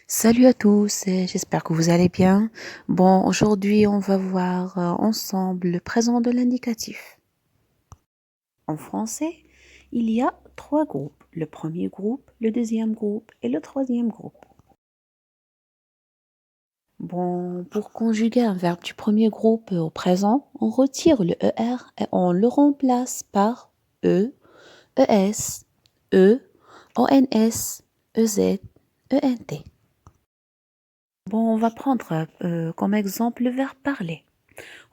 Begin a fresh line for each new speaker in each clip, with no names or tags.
Salut à tous, j'espère que vous allez bien. Bon, aujourd'hui, on va voir ensemble le présent de l'indicatif. En français, il y a trois groupes. Le premier groupe, le deuxième groupe et le troisième groupe. Bon, pour conjuguer un verbe du premier groupe au présent, on retire le ER et on le remplace par E, ES, E, ONS, EZ, ENT. Bon, on va prendre comme exemple le verbe parler.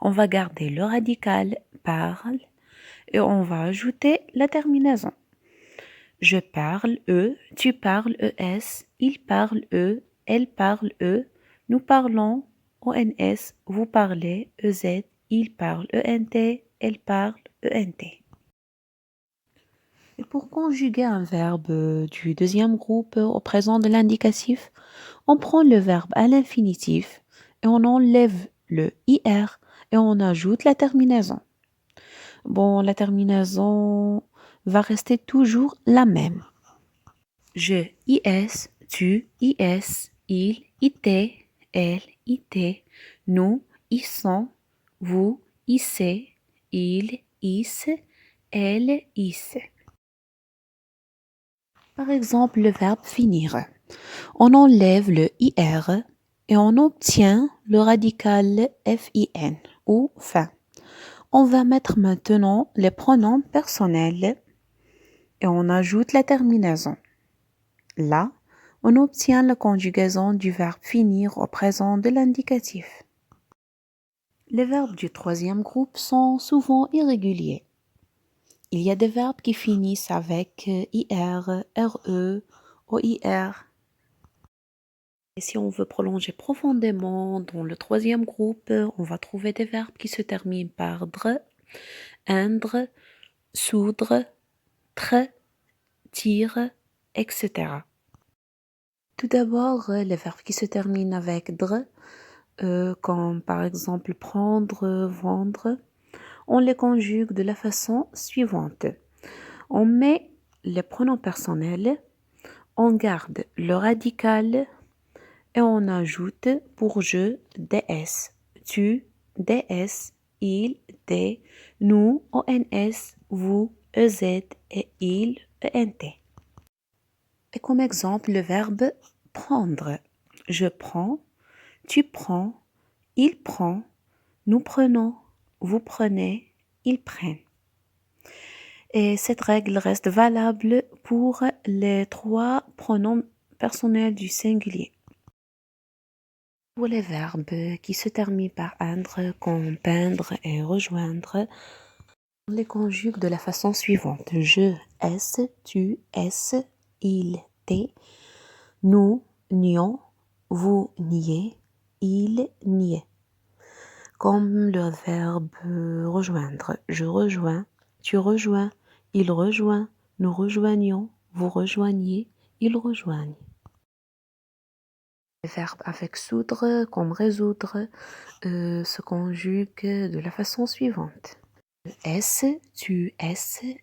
On va garder le radical parle et on va ajouter la terminaison. Je parle E, tu parles ES, il parle E, elle parle E, nous parlons ONS, vous parlez EZ, il parle ENT, elle parle ENT. Et pour conjuguer un verbe du deuxième groupe au présent de l'indicatif, on prend le verbe à l'infinitif et on enlève le IR et on ajoute la terminaison. Bon, la terminaison va rester toujours la même. Je, IS, tu, IS, il, IT, elle, IT, nous, ils sont, vous, IC, il, IS, elle, IS. Par exemple, le verbe finir. On enlève le IR et on obtient le radical FIN ou fin. On va mettre maintenant les pronoms personnels et on ajoute la terminaison. Là, on obtient la conjugaison du verbe finir au présent de l'indicatif. Les verbes du troisième groupe sont souvent irréguliers. Il y a des verbes qui finissent avec IR, RE, OIR. Et si on veut prolonger profondément dans le troisième groupe, on va trouver des verbes qui se terminent par dre, indre, soudre, tre, tire, etc. Tout d'abord, les verbes qui se terminent avec dre, comme par exemple prendre, vendre, on les conjugue de la façon suivante. On met les pronoms personnels, on garde le radical et on ajoute pour je DS, tu, DS, il, des, nous, ONS, vous, EZ et il, ENT. Et comme exemple, le verbe prendre. Je prends, tu prends, il prend, nous prenons, vous prenez, ils prennent. Et cette règle reste valable pour les trois pronoms personnels du singulier. Pour les verbes qui se terminent par indre, comme peindre et rejoindre, on les conjugue de la façon suivante. Je, es, tu, es, il, t'es, nous, nions, vous, niez, il, niait. Comme le verbe rejoindre. Je rejoins, tu rejoins, il rejoint, nous rejoignons, vous rejoignez, ils rejoignent. Les verbes avec soudre comme résoudre se conjuguent de la façon suivante. Es, tu es,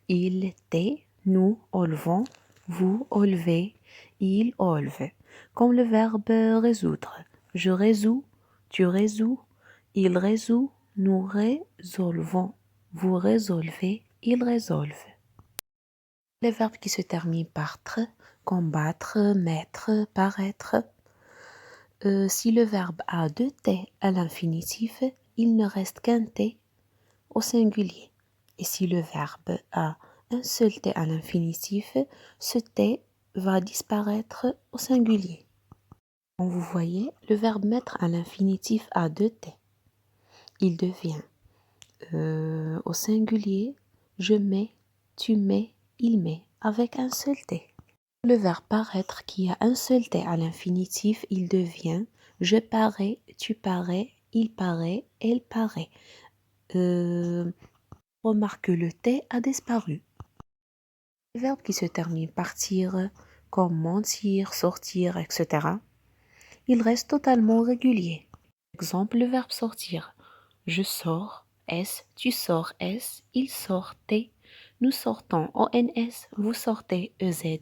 il, t'es, nous enlevons, vous enlevez, il enlève. Comme le verbe résoudre. Je résous, tu résous, il résout, nous résolvons, vous résolvez, ils résolvent. Les verbes qui se terminent par tre, combattre, mettre, paraître. Si le verbe a deux T à l'infinitif, il ne reste qu'un T au singulier. Et si le verbe a un seul T à l'infinitif, ce T va disparaître au singulier. Comme vous voyez, le verbe mettre à l'infinitif a deux T. Il devient au singulier, je mets, tu mets, il met, avec un seul T. Le verbe paraître qui a un seul T à l'infinitif, il devient je parais, tu parais, il paraît, elle paraît. Remarque que le T a disparu. Les verbes qui se terminent par tir, comme mentir, sortir, etc., ils restent totalement réguliers. Exemple, le verbe sortir. Je sors, S, tu sors, S, il sort, T, nous sortons, ONS, vous sortez, EZ,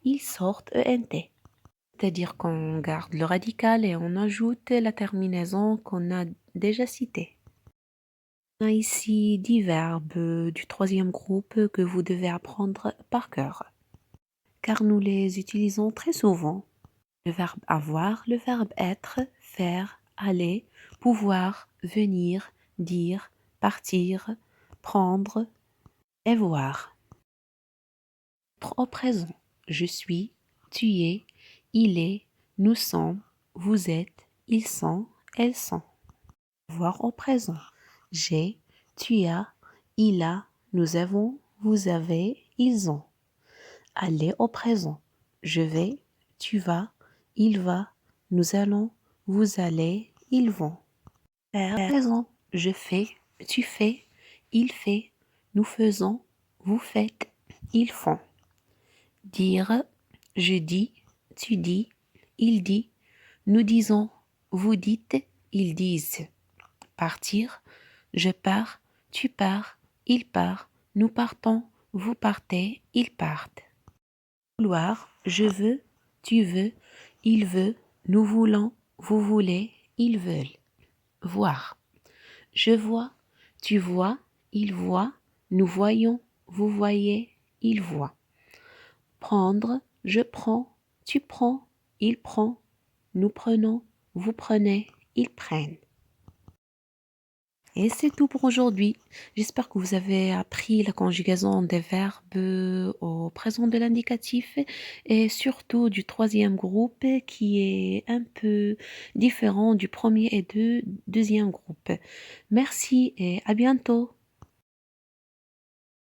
ils sortent, ENT. c'est-à-dire qu'on garde le radical et on ajoute la terminaison qu'on a déjà citée. On a ici 10 verbes du troisième groupe que vous devez apprendre par cœur, car nous les utilisons très souvent. Le verbe avoir, le verbe être, faire, aller, pouvoir, venir, dire, partir, prendre et voir. Au présent, je suis, tu es, il est, nous sommes, vous êtes, ils sont, elles sont. Voir au présent. J'ai, tu as, il a, nous avons, vous avez, ils ont. Aller au présent. Je vais, tu vas, il va, nous allons, vous allez, ils vont. Faire au présent. Je fais, tu fais, il fait, nous faisons, vous faites, ils font. Dire, je dis, tu dis, il dit, nous disons, vous dites, ils disent. Partir, je pars, tu pars, il part, nous partons, vous partez, ils partent. Vouloir, je veux, tu veux, il veut, nous voulons, vous voulez, ils veulent. Voir. Je vois, tu vois, il voit, nous voyons, vous voyez, il voit. Prendre, je prends, tu prends, il prend, nous prenons, vous prenez, ils prennent. Et c'est tout pour aujourd'hui. J'espère que vous avez appris la conjugaison des verbes au présent de l'indicatif et surtout du troisième groupe qui est un peu différent du premier et du deuxième groupe. Merci et à bientôt.